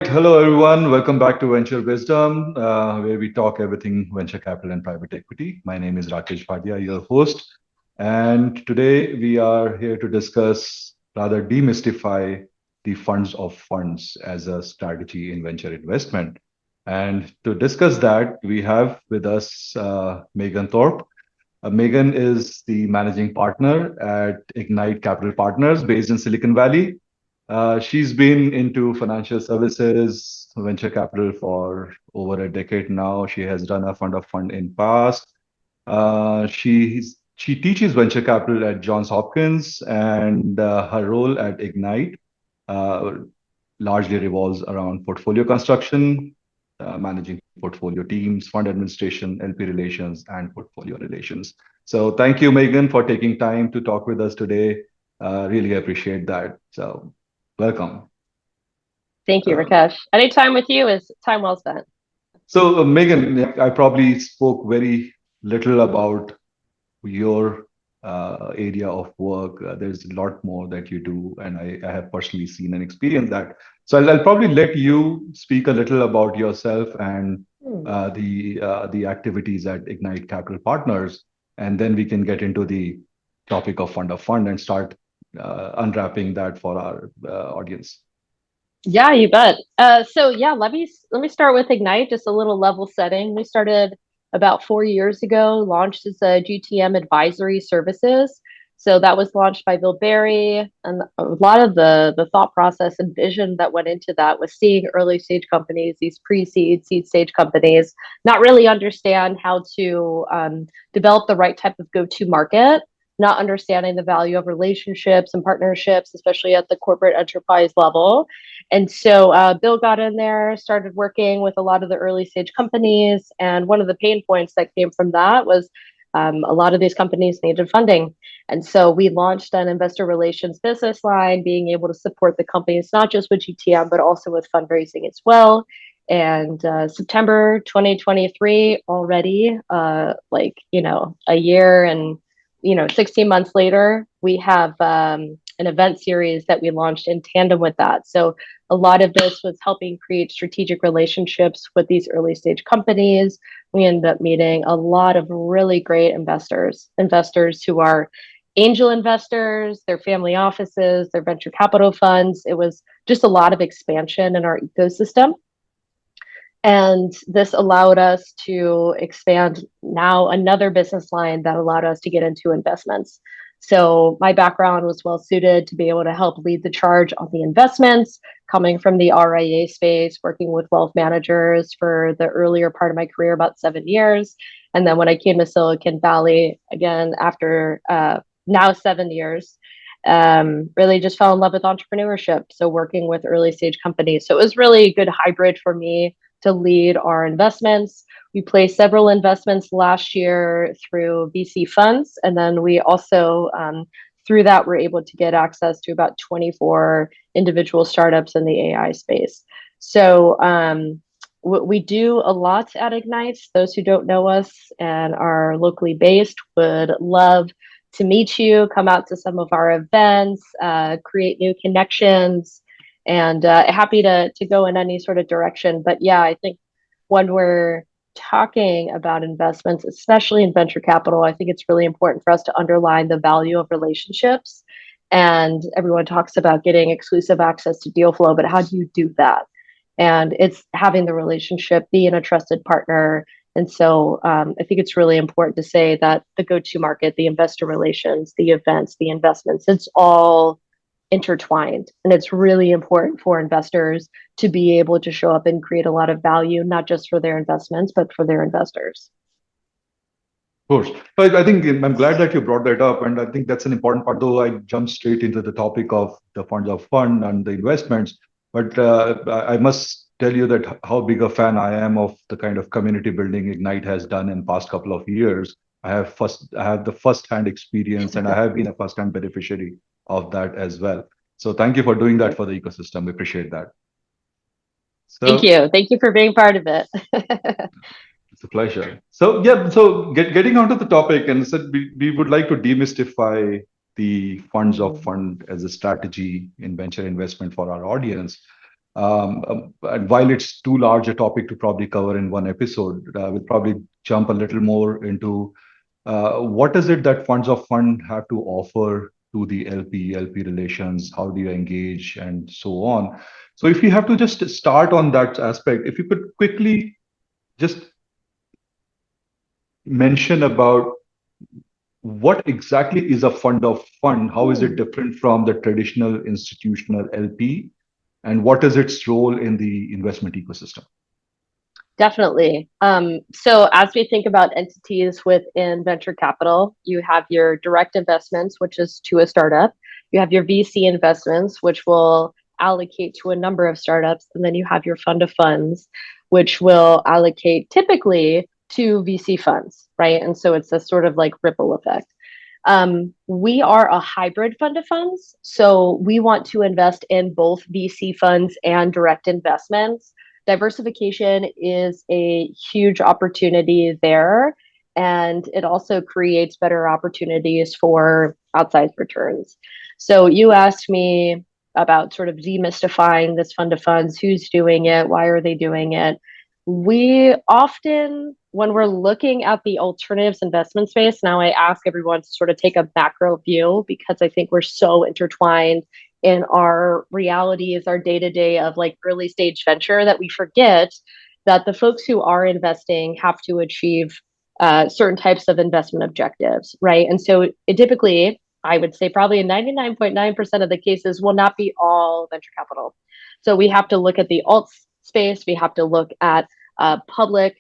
Hello, everyone. Welcome back to Venture Wisdom, where we talk everything venture capital and private equity. My name is Rakesh Bhatia, your host. And today we are here to discuss, rather demystify the funds of funds as a strategy in venture investment. And to discuss that, we have with us Megan Thorp. Megan is the managing partner at Ignite Capital Partners based in Silicon Valley. She's been into financial services, venture capital for over a decade now. She has run a fund of fund in past. She teaches venture capital at Johns Hopkins, and her role at Ignite uh, largely revolves around portfolio construction, managing portfolio teams, fund administration, LP relations, and portfolio relations. So thank you, Megan, for taking time to talk with us today. Really appreciate that. So welcome. Thank you, Uh, Rakesh. Any time with you is time well spent. Megan, I probably spoke very little about your area of work. There's a lot more that you do, and I have personally seen and experienced that. So I'll probably let you speak a little about yourself and Hmm. the activities at Ignite Capital Partners, and then we can get into the topic of fund and start unwrapping that for our audience. Yeah, you bet. Let me start with Ignite, just a little level setting. We started about 4 years ago, launched as a GTM advisory services. So that was launched by Bill Berry, and a lot of the thought process and vision that went into that was seeing early stage companies, these pre-seed, seed stage companies, not really understand how to develop the right type of go-to market, not understanding the value of relationships and partnerships, especially at the corporate enterprise level. And so Bill got in there, started working with a lot of the early stage companies. And one of the pain points that came from that was a lot of these companies needed funding. And so we launched an investor relations business line, being able to support the companies, not just with GTM, but also with fundraising as well. And September 2023 already, a year and 16 months later, we have an event series that we launched in tandem with that. So a lot of this was helping create strategic relationships with these early stage companies. We ended up meeting a lot of really great investors who are angel investors, their family offices, their venture capital funds. It was just a lot of expansion in our ecosystem. And this allowed us to expand now another business line that allowed us to get into investments. So my background was well suited to be able to help lead the charge on the investments, coming from the RIA space, working with wealth managers for the earlier part of my career, about 7 years. And then when I came to Silicon Valley, again, after now 7 years, really just fell in love with entrepreneurship. So working with early stage companies. So it was really a good hybrid for me to lead our investments. We placed several investments last year through VC funds. And then we also, through that, were able to get access to about 24 individual startups in the AI space. So we do a lot at Ignite. Those who don't know us and are locally based would love to meet you, come out to some of our events, create new connections, and happy to go in any sort of direction. But yeah, I think when we're talking about investments, especially in venture capital, I think it's really important for us to underline the value of relationships. And everyone talks about getting exclusive access to deal flow, but how do you do that? And it's having the relationship, being a trusted partner. And so I think it's really important to say that the go-to market, the investor relations, the events, the investments, it's all intertwined. And it's really important for investors to be able to show up and create a lot of value, not just for their investments, but for their investors. Of course. But I think I'm glad that you brought that up. And I think that's an important part, though I jumped straight into the topic of the funds of fund and the investments. But I must tell you that how big a fan I am of the kind of community building Ignite has done in past couple of years. I have the first-hand experience, and I have been a first-hand beneficiary of that as well. So thank you for doing that for the ecosystem. We appreciate that. Thank So you. Thank you for being part of it. it's a pleasure. So yeah, so getting onto the topic, and said we would like to demystify the funds of Mhm. fund as a strategy in venture investment for our audience. And while it's too large a topic to probably cover in one episode, we'll probably jump a little more into what is it that funds of fund have to offer to the LP relations? How do you engage and so on? So if you have to just start on that aspect, if you could quickly just mention about what exactly is a fund of fund? How is it Hmm. different from the traditional institutional LP? And what is its role in the investment ecosystem? Definitely. So as we think about entities within venture capital, you have your direct investments, which is to a startup. You have your VC investments, which will allocate to a number of startups. And then you have your fund of funds, which will allocate typically to VC funds, right? And so it's a sort of like ripple effect. We are a hybrid fund of funds. So we want to invest in both VC funds and direct investments. Diversification is a huge opportunity there. And it also creates better opportunities for outside returns. So you asked me about sort of demystifying this fund of funds, who's doing it, why are they doing it? We often, when we're looking at the alternatives investment space, now I ask everyone to sort of take a macro view because I think we're so intertwined in our realities, our day to day of like early stage venture that we forget that the folks who are investing have to achieve certain types of investment objectives, right? And so it typically, I would say probably in 99.9% of the cases will not be all venture capital. So we have to look at the alt space, we have to look at public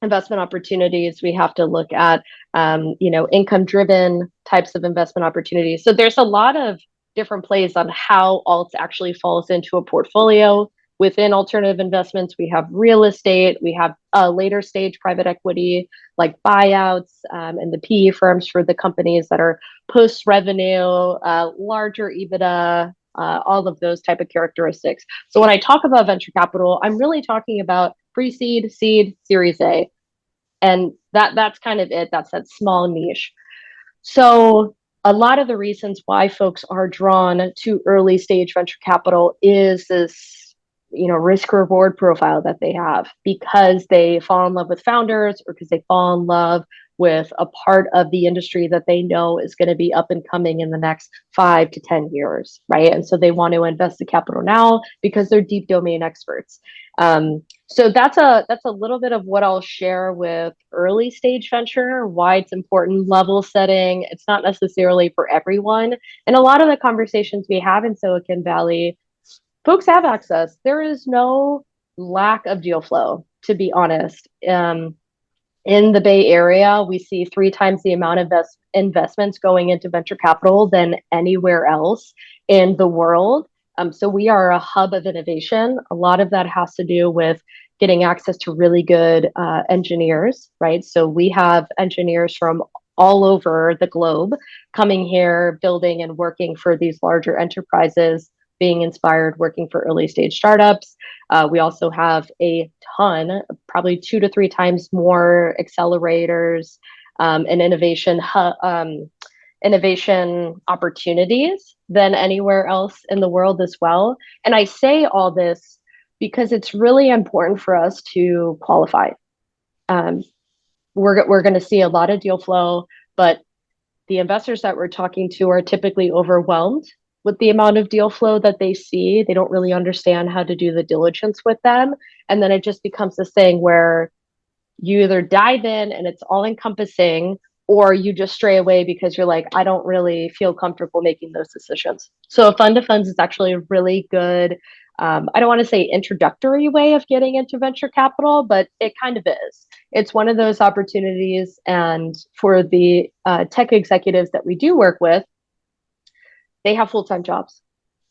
investment opportunities. We have to look at, income driven types of investment opportunities. So there's a lot of different plays on how alts actually falls into a portfolio. Within alternative investments, we have real estate, we have later stage private equity like buyouts and the PE firms for the companies that are post revenue, larger EBITDA, all of those type of characteristics. So when I talk about venture capital, I'm really talking about pre-seed, seed, series A. And that's kind of it. That's that small niche. So a lot of the reasons why folks are drawn to early stage venture capital is this, risk reward profile that they have because they fall in love with founders or because they fall in love with a part of the industry that they know is going to be up and coming in the next 5 to 10 years, right? And so they want to invest the capital now because they're deep domain experts. So that's a little bit of what I'll share with early stage venture, why it's important, level setting. It's not necessarily for everyone. And a lot of the conversations we have in Silicon Valley, folks have access. There is no lack of deal flow, to be honest. In the Bay Area, we see 3 times the amount of investments going into venture capital than anywhere else in the world. So we are a hub of innovation. A lot of that has to do with getting access to really good engineers, right? So we have engineers from all over the globe coming here, building and working for these larger enterprises, being inspired, working for early stage startups. We also have a ton, probably 2 to 3 times more accelerators and innovation opportunities than anywhere else in the world as well. And I say all this because it's really important for us to qualify. Um, we're going to see a lot of deal flow, but the investors that we're talking to are typically overwhelmed with the amount of deal flow that they see. They don't really understand how to do the diligence with them. And then it just becomes this thing where you either dive in and it's all encompassing, or you just stray away because you're like, I don't really feel comfortable making those decisions. So a fund of funds is actually a really good, I don't want to say introductory way of getting into venture capital, but it kind of is. It's one of those opportunities. And for the tech executives that we do work with, they have full-time jobs.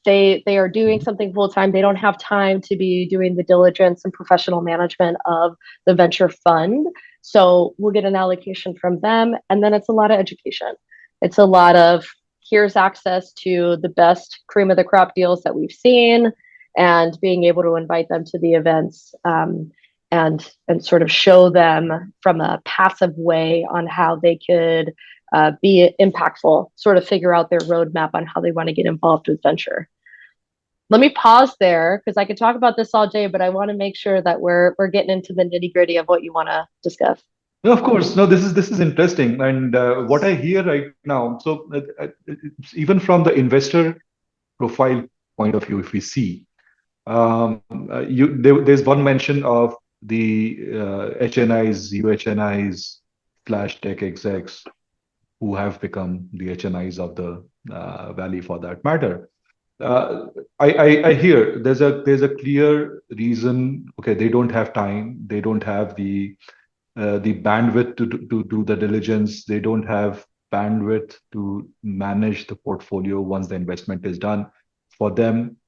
They are doing something full time. They don't have time to be doing the diligence and professional management of the venture fund. So we'll get an allocation from them, and then it's a lot of education. It's a lot of here's access to the best cream of the crop deals that we've seen, and being able to invite them to the events and sort of show them from a passive way on how they could be impactful, sort of figure out their roadmap on how they want to get involved with venture. Let me pause there because I could talk about this all day, but I want to make sure that we're getting into the nitty gritty of what you want to discuss. No, of course. No, this is interesting. And what I hear right now, so even from the investor profile point of view, if we see, there's one mention of the HNIs, UHNIs slash tech execs who have become the HNIs of the valley for that matter. Uh, I hear there's a clear reason. Okay, they don't have time. They don't have the bandwidth to do the diligence. They don't have bandwidth to manage the portfolio once the investment is done. For them,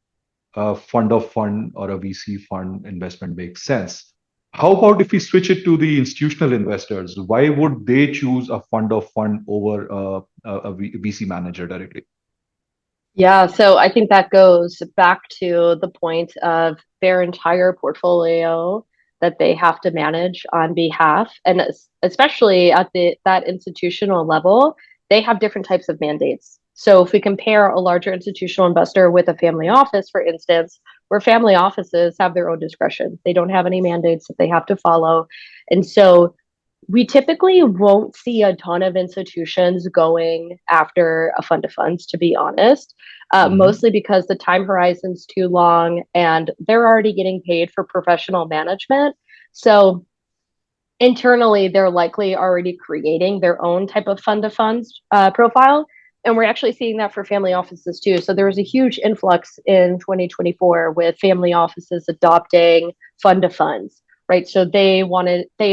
a fund of fund or a VC fund investment makes sense. How about if we switch it to the institutional investors? Why would they choose a fund of fund over a VC manager directly? Yeah, so I think that goes back to the point of their entire portfolio that they have to manage on behalf, and especially at the that institutional level, they have different types of mandates. So if we compare a larger institutional investor with a family office, for instance, where family offices have their own discretion, they don't have any mandates that they have to follow, and so we typically won't see a ton of institutions going after a fund of funds, to be honest, Mhm. mostly because the time horizon's too long and they're already getting paid for professional management. So internally, they're likely already creating their own type of fund of funds profile. And we're actually seeing that for family offices too. So there was a huge influx in 2024 with family offices adopting fund of funds, right? So they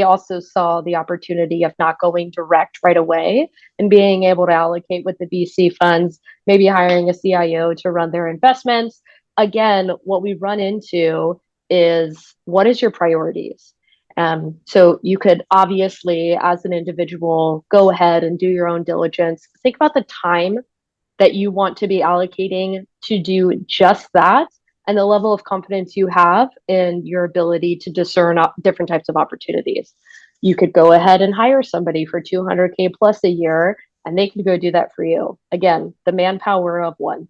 also saw the opportunity of not going direct right away and being able to allocate with the VC funds, maybe hiring a CIO to run their investments. Again, what we run into is what is your priorities? So you could obviously, as an individual, go ahead and do your own diligence. Think about the time that you want to be allocating to do just that and the level of confidence you have in your ability to discern different types of opportunities. You could go ahead and hire somebody for 200K plus a year and they can go do that for you. Again, the manpower of one.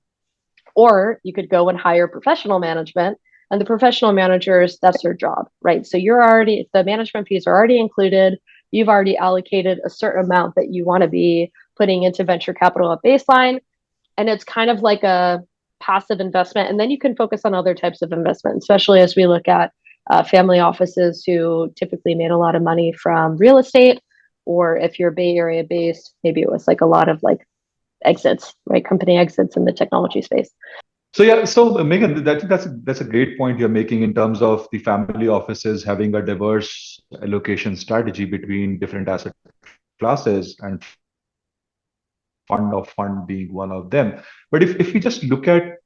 Or you could go and hire professional management, and the professional managers, that's their job, right? So the management fees are already included. You've already allocated a certain amount that you want to be putting into venture capital at baseline. And it's kind of like a passive investment. And then you can focus on other types of investment, especially as we look at family offices who typically made a lot of money from real estate. Or if you're Bay Area based, maybe it was like a lot of like exits, right? Company exits in the technology space. So yeah, so Megan, that's a great point you're making in terms of the family offices having a diverse allocation strategy between different asset classes and fund of fund being one of them. But if we just look at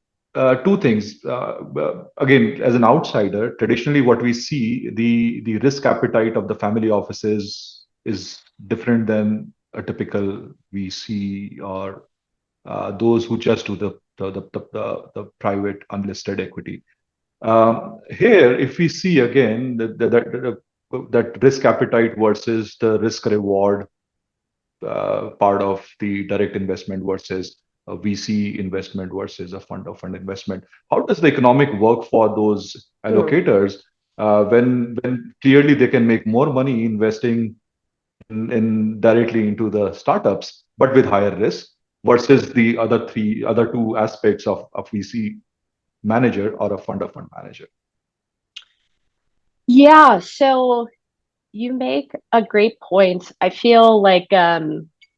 two things, again, as an outsider, traditionally what we see, the risk appetite of the family offices is different than a typical VC or those who just do the private unlisted equity. Here, if we see again that risk appetite versus the risk reward part of the direct investment versus a VC investment versus a fund of fund investment, how does the economic work for those Mm. allocators when clearly they can make more money investing in directly into the startups, but with higher risk versus the other two aspects of a VC manager or a fund of fund manager. Yeah, so you make a great point. I feel like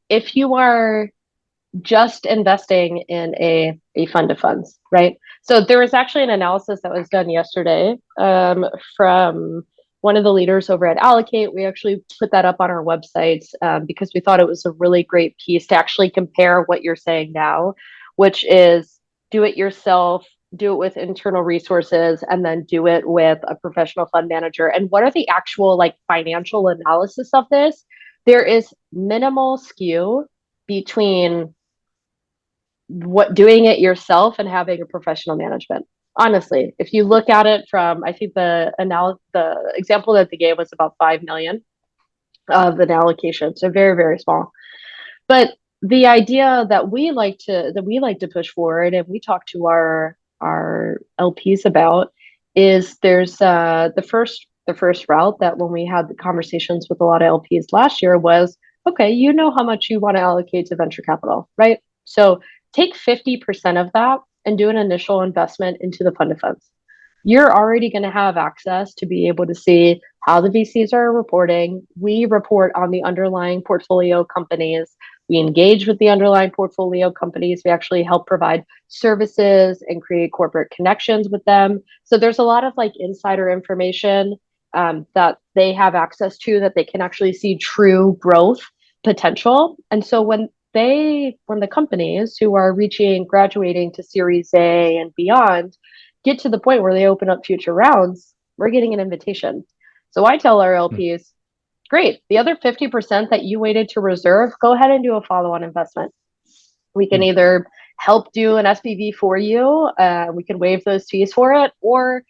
if you are just investing in a fund of funds, right? So there was actually an analysis that was done yesterday from one of the leaders over at Allocate. We actually put that up on our website because we thought it was a really great piece to actually compare what you're saying now, which is do it yourself, do it with internal resources, and then do it with a professional fund manager. And what are the actual like financial analysis of this? There is minimal skew between what doing it yourself and having a professional management. Honestly, if you look at it from, I think the example that they gave was about 5 million of an allocation, so very very small. But the idea that we like to push forward and we talk to our LPs about is there's the first route that when we had the conversations with a lot of LPs last year was, okay, you know how much you want to allocate to venture capital, right? So take 50% of that and do an initial investment into the fund of funds. You're already going to have access to be able to see how the VCs are reporting. We report on the underlying portfolio companies. We engage with the underlying portfolio companies. We actually help provide services and create corporate connections with them. So there's a lot of like insider information that they have access to that they can actually see true growth potential. And so when the companies who are reaching graduating to Series A and beyond get to the point where they open up future rounds, we're getting an invitation. So I tell our LPs, great, the other 50% that you waited to reserve, go ahead and do a follow on investment. We can either help do an SPV for you, we can waive those fees for it, or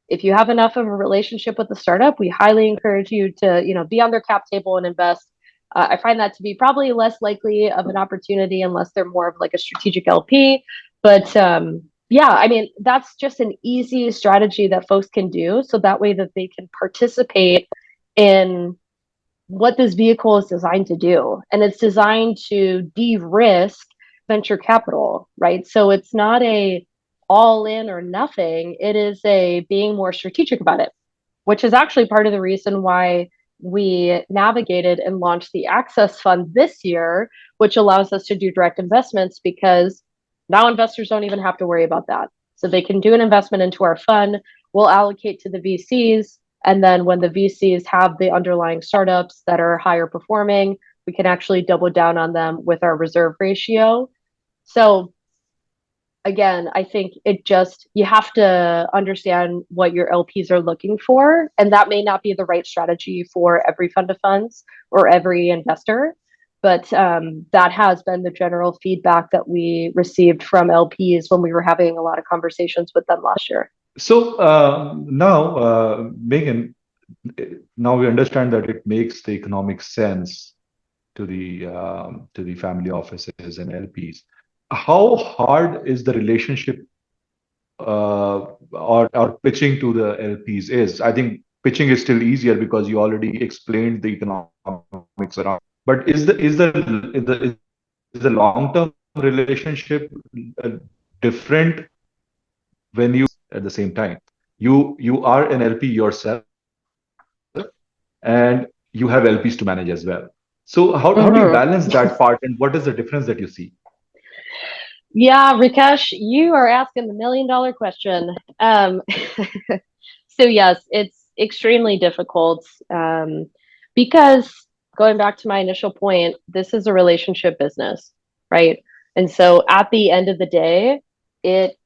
if you have enough of a relationship with the startup, we highly encourage you to, be on their cap table and invest. I find that to be probably less likely of an opportunity unless they're more of like a strategic LP. But yeah, I mean, that's just an easy strategy that folks can do. So that way that they can participate in what this vehicle is designed to do. And it's designed to de-risk venture capital, right? So it's not a all in or nothing. It is a being more strategic about it, which is actually part of the reason why we navigated and launched the Access Fund this year, which allows us to do direct investments because now investors don't even have to worry about that. So they can do an investment into our fund, we'll allocate to the VCs. And then when the VCs have the underlying startups that are higher performing, we can actually double down on them with our reserve ratio. So again, I think you have to understand what your LPs are looking for. And that may not be the right strategy for every fund of funds or every investor. But that has been the general feedback that we received from LPs when we were having a lot of conversations with them last year. So now, Megan, now we understand that it makes the economic sense to the family offices and LPs. How hard is the relationship or pitching to the LPs is? I think pitching is still easier because you already explained the economics around. But is the long term relationship different when you at the same time? You are an LP yourself and you have LPs to manage as well. So how do you balance Mm-hmm. that part and what is the difference that you see? Yeah, Rakesh, you are asking the $1 million question. So yes, it's extremely difficult because going back to my initial point, this is a relationship business, right? And so at the end of the day, it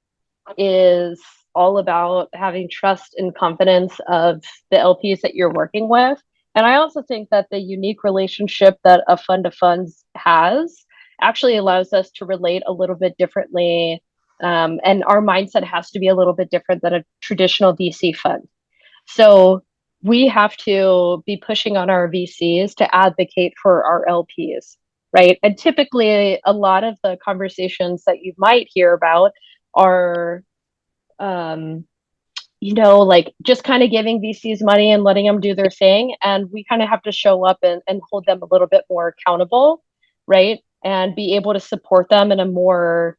is all about having trust and confidence of the LPs that you're working with. And I also think that the unique relationship that a fund of funds has actually allows us to relate a little bit differently. And our mindset has to be a little bit different than a traditional VC fund. So we have to be pushing on our VCs to advocate for our LPs, right? And typically, a lot of the conversations that you might hear about are um, like just kind of giving VCs money and letting them do their thing. And we kind of have to show up and hold them a little bit more accountable, right? And be able to support them in a more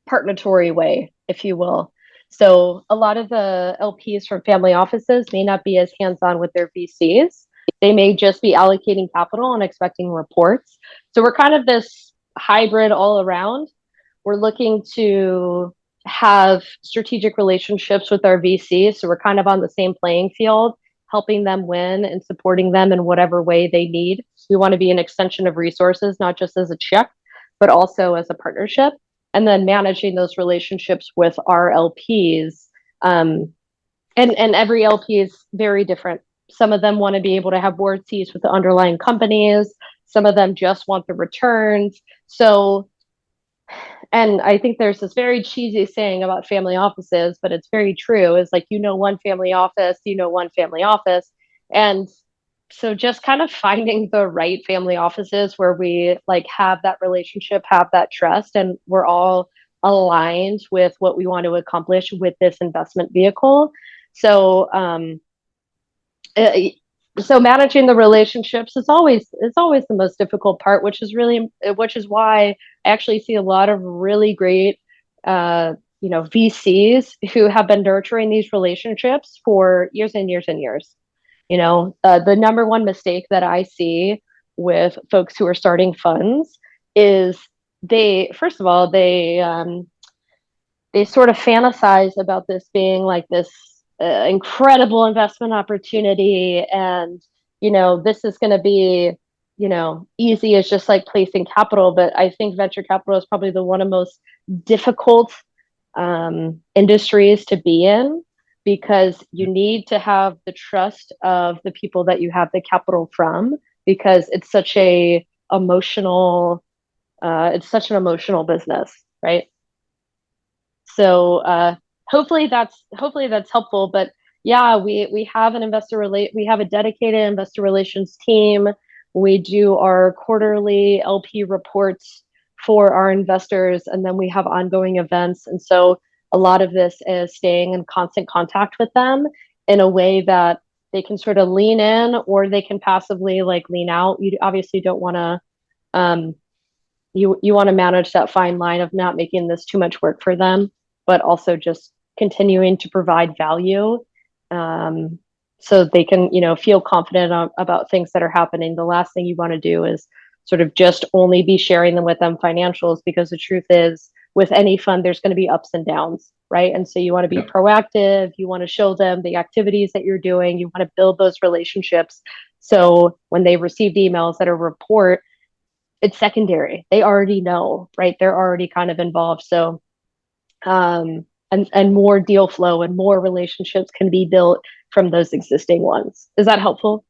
partnertory way, if you will. So a lot of the LPs from family offices may not be as hands-on with their VCs. They may just be allocating capital and expecting reports. So we're kind of this hybrid all around. We're looking to have strategic relationships with our VCs. So we're kind of on the same playing field, helping them win and supporting them in whatever way they need. We want to be an extension of resources, not just as a check, but also as a partnership. And then managing those relationships with our LPs. And every LP is very different. Some of them want to be able to have board seats with the underlying companies. Some of them just want the returns. So and I think there's this very cheesy saying about family offices, but it's very true. Is like, one family office, one family office. And So just kind of finding the right family offices where we like have that relationship, have that trust, and we're all aligned with what we want to accomplish with this investment vehicle. So uh, so managing the relationships is always the most difficult part, which is why I actually see a lot of really great VCs who have been nurturing these relationships for years and years and years. The number one mistake that I see with folks who are starting funds is first of all, they sort of fantasize about this being like this incredible investment opportunity, and this is going to be easy as just like placing capital. But I think venture capital is probably the one of most difficult industries to be in, because you need to have the trust of the people that you have the capital from, because it's such an emotional business, right? So hopefully that's helpful. But yeah, we have we have a dedicated investor relations team. We do our quarterly LP reports for our investors, and then we have ongoing events. And so a lot of this is staying in constant contact with them in a way that they can sort of lean in, or they can passively like lean out. You obviously don't want to um, you want to manage that fine line of not making this too much work for them, but also just continuing to provide value, um, so they can feel confident about things that are happening. The last thing you want to do is sort of just only be sharing them with them financials, because the truth is, with any fund there's going to be ups and downs, right? And so you want to be Yeah. proactive, you want to show them the activities that you're doing, you want to build those relationships, so when they receive emails that are report, it's secondary. They already know, right? They're already kind of involved. So and more deal flow and more relationships can be built from those existing ones. Is that helpful?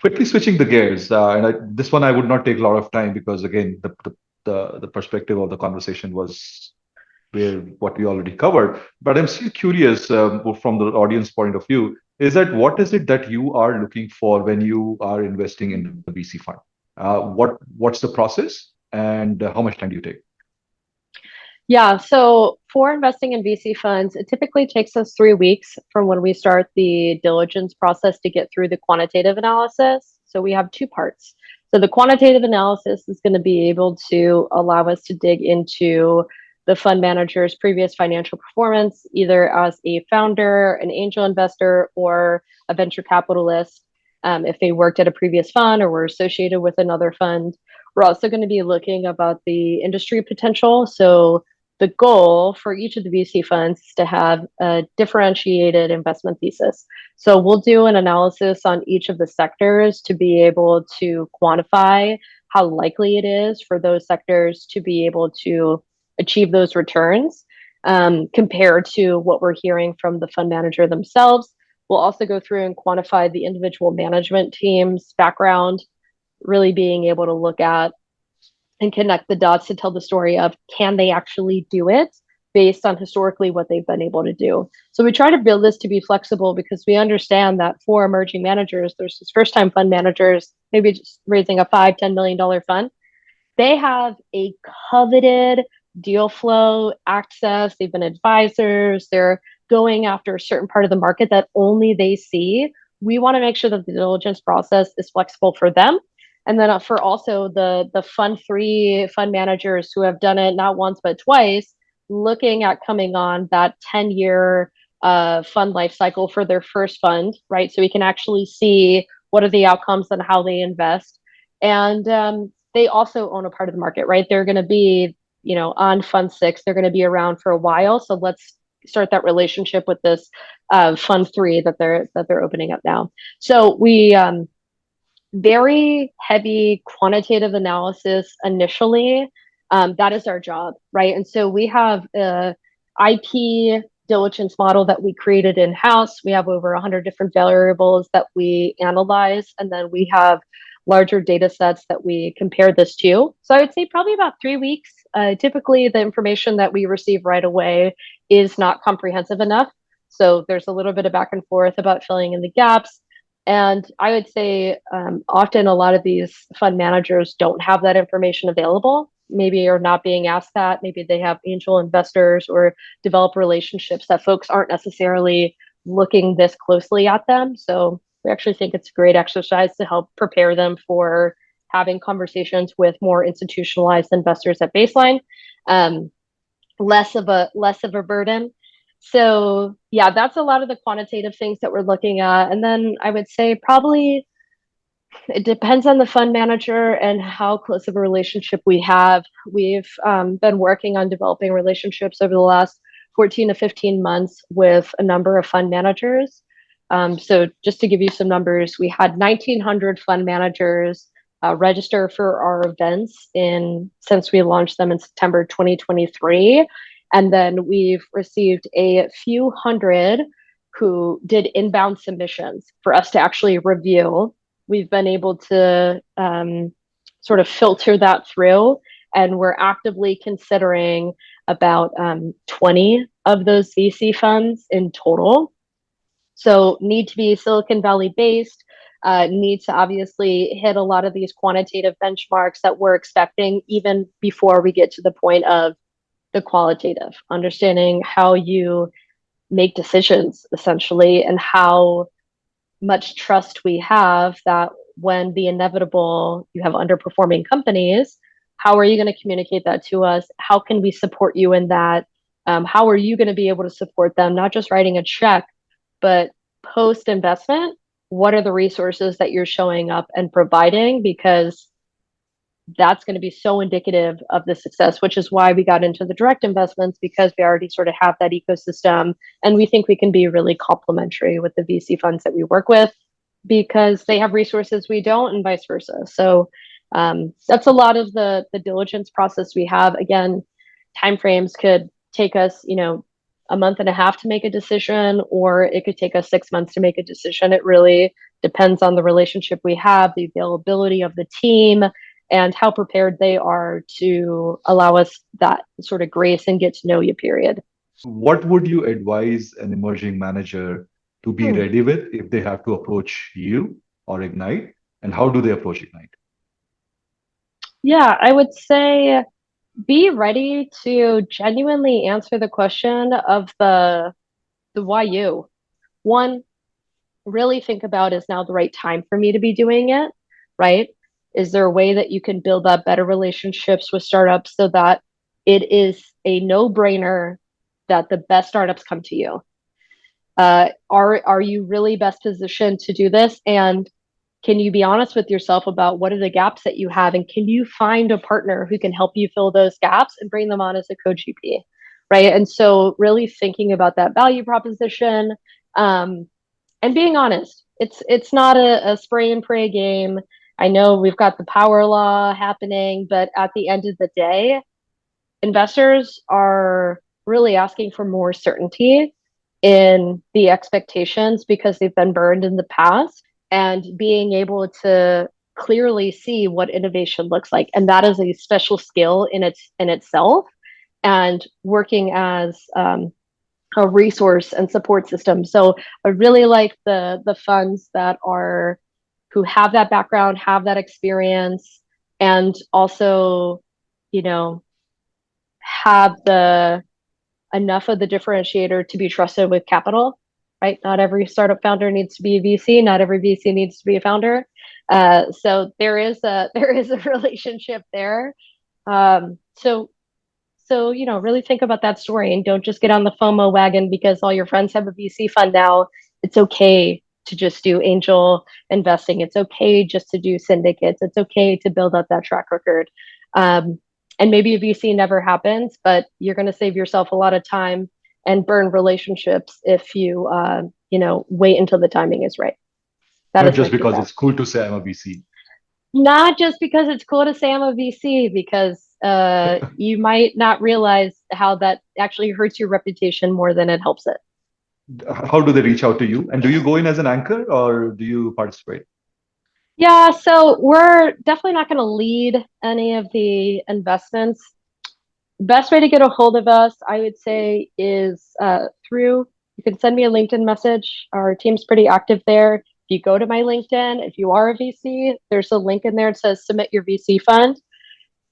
Quickly switching the gears, this one I would not take a lot of time because again, the perspective of the conversation was where what we already covered. But I'm still curious, from the audience point of view, is that what is it that you are looking for when you are investing in the VC fund? What's the process, and how much time do you take? Yeah. So for investing in VC funds, it typically takes us 3 weeks from when we start the diligence process to get through the quantitative analysis. So we have two parts. So the quantitative analysis is going to be able to allow us to dig into the fund manager's previous financial performance, either as a founder, an angel investor, or a venture capitalist. If they worked at a previous fund or were associated with another fund. We're also going to be looking about the industry potential. So the goal for each of the VC funds is to have a differentiated investment thesis. So we'll do an analysis on each of the sectors to be able to quantify how likely it is for those sectors to be able to achieve those returns, compared to what we're hearing from the fund manager themselves. We'll also go through and quantify the individual management team's background, really being able to look at and connect the dots to tell the story of, can they actually do it based on historically what they've been able to do. So we try to build this to be flexible, because we understand that for emerging managers, there's this first time fund managers, maybe just raising a $5-10 million fund. They have a coveted deal flow access. They've been advisors. They're going after a certain part of the market that only they see. We want to make sure that the diligence process is flexible for them. And then for also the fund three fund managers who have done it not once but twice, looking at coming on that 10-year fund life cycle for their first fund, right? So we can actually see what are the outcomes and how they invest. And they also own a part of the market, right? They're going to be, on fund six, they're going to be around for a while. So let's start that relationship with this fund three that they're opening up now. So we very heavy quantitative analysis initially. That is our job, right? And so we have a IP diligence model that we created in house. We have over 100 different variables that we analyze, and then we have larger data sets that we compare this to. So I would say probably about 3 weeks. Typically, the information that we receive right away is not comprehensive enough. So there's a little bit of back and forth about filling in the gaps. And I would say often a lot of these fund managers don't have that information available. Maybe are not being asked that. Maybe they have angel investors or develop relationships that folks aren't necessarily looking this closely at them. So we actually think it's a great exercise to help prepare them for having conversations with more institutionalized investors at baseline. Um, less of a burden. So yeah, that's a lot of the quantitative things that we're looking at. And then I would say probably it depends on the fund manager and how close of a relationship we have. We've been working on developing relationships over the last 14 to 15 months with a number of fund managers. So just to give you some numbers, we had 1,900 fund managers register for our events in since we launched them in September 2023. And then we've received a few hundred who did inbound submissions for us to actually review. We've been able to sort of filter that through, and we're actively considering about 20 of those VC funds in total. So need to be Silicon Valley based, need to obviously hit a lot of these quantitative benchmarks that we're expecting even before we get to the point of the qualitative, understanding how you make decisions essentially and how much trust we have that when the inevitable you have underperforming companies, how are you going to communicate that to us? How can we support you in that? How are you going to be able to support them? Not just writing a check, but post investment, what are the resources that you're showing up and providing? Because that's going to be so indicative of the success, which is why we got into the direct investments because we already sort of have that ecosystem. And we think we can be really complementary with the VC funds that we work with because they have resources we don't and vice versa. So that's a lot of the diligence process we have. Again, timeframes could take us, a month and a half to make a decision, or it could take us 6 months to make a decision. It really depends on the relationship we have, the availability of the team, and how prepared they are to allow us that sort of grace and get to know you period. What would you advise an emerging manager to be Hmm. ready with if they have to approach you or Ignite? And how do they approach Ignite? Yeah, I would say be ready to genuinely answer the question of the why you. One, really think about, is now the right time for me to be doing it, right? Is there a way that you can build up better relationships with startups so that it is a no-brainer that the best startups come to you? Are you really best positioned to do this? And can you be honest with yourself about what are the gaps that you have? And can you find a partner who can help you fill those gaps and bring them on as a co-GP? Right. And so really thinking about that value proposition, and being honest. It's not a spray and pray game. I know we've got the power law happening, but at the end of the day, investors are really asking for more certainty in the expectations because they've been burned in the past, and being able to clearly see what innovation looks like, and that is a special skill in itself, and working as a resource and support system. So I really like the funds that are who have that background, have that experience, and also, you know, have the enough of the differentiator to be trusted with capital. Right? Not every startup founder needs to be a VC. Not every VC needs to be a founder. So there is a there is a relationship there. So really think about that story and don't just get on the FOMO wagon because all your friends have a VC fund now. It's okay to just do angel investing. It's okay just to do syndicates. It's okay to build up that track record. Um, and maybe a VC never happens, but you're going to save yourself a lot of time and burn relationships if you wait until the timing is right. That Not is my just two because cents. it's cool to say I'm a VC. Not just because it's cool to say I'm a VC, because you might not realize how that actually hurts your reputation more than it helps it. How do they reach out to you? And do you go in as an anchor or do you participate? Yeah, so we're definitely not going to lead any of the investments. Best way to get a hold of us, I would say, is through, you can send me a LinkedIn message. Our team's pretty active there. If you go to my LinkedIn, if you are a VC, there's a link in there that says submit your VC fund.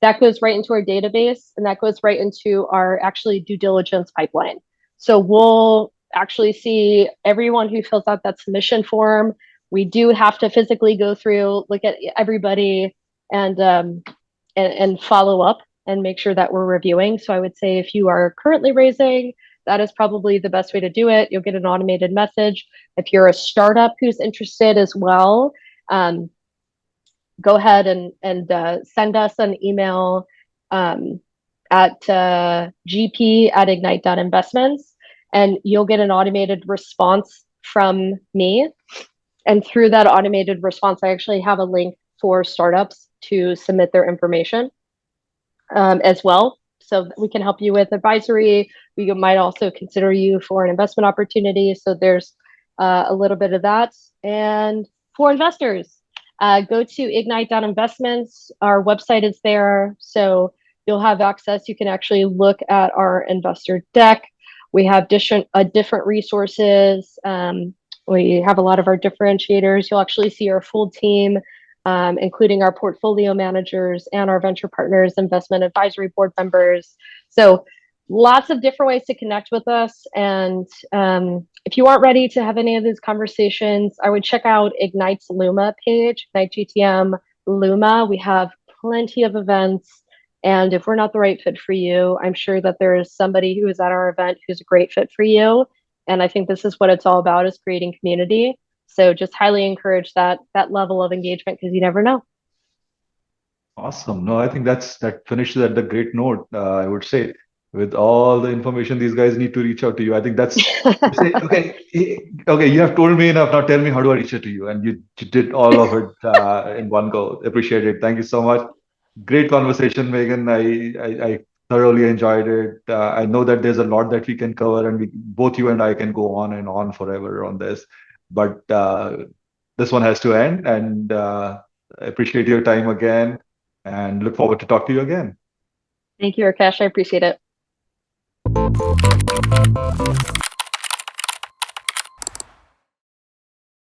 That goes right into our database, and that goes right into our actually due diligence pipeline. So we'll actually see everyone who fills out that submission form. We do have to physically go through, look at everybody, and follow up and make sure that we're reviewing. So I would say if you are currently raising, that is probably the best way to do it. You'll get an automated message. If you're a startup who's interested as well, go ahead and send us an email at gp@ignite.investments, and you'll get an automated response from me. And through that automated response, I actually have a link for startups to submit their information as well. So we can help you with advisory. We might also consider you for an investment opportunity. So there's a little bit of that. And for investors, go to ignite.investments. Our website is there. So you'll have access. You can actually look at our investor deck. We have different resources. We have a lot of our differentiators. You'll actually see our full team, including our portfolio managers and our venture partners, investment advisory board members. So lots of different ways to connect with us. And if you aren't ready to have any of these conversations, I would check out Ignite's Luma page, Ignite GTM Luma. We have plenty of events. And if we're not the right fit for you, I'm sure that there is somebody who is at our event who's a great fit for you. And I think this is what it's all about, is creating community. So just highly encourage that level of engagement, because you never know. Awesome. No, I think that finishes at the great note. I would say, with all the information these guys need to reach out to you. I think that's say, okay. Okay, you have told me enough. Now tell me, how do I reach out to you? And you did all of it in one go. Appreciate it. Thank you so much. Great conversation, Megan. I thoroughly enjoyed it. I know that there's a lot that we can cover, and both you and I can go on and on forever on this. But this one has to end, and I appreciate your time again, and look forward to talk to you again. Thank you, Rakesh. I appreciate it.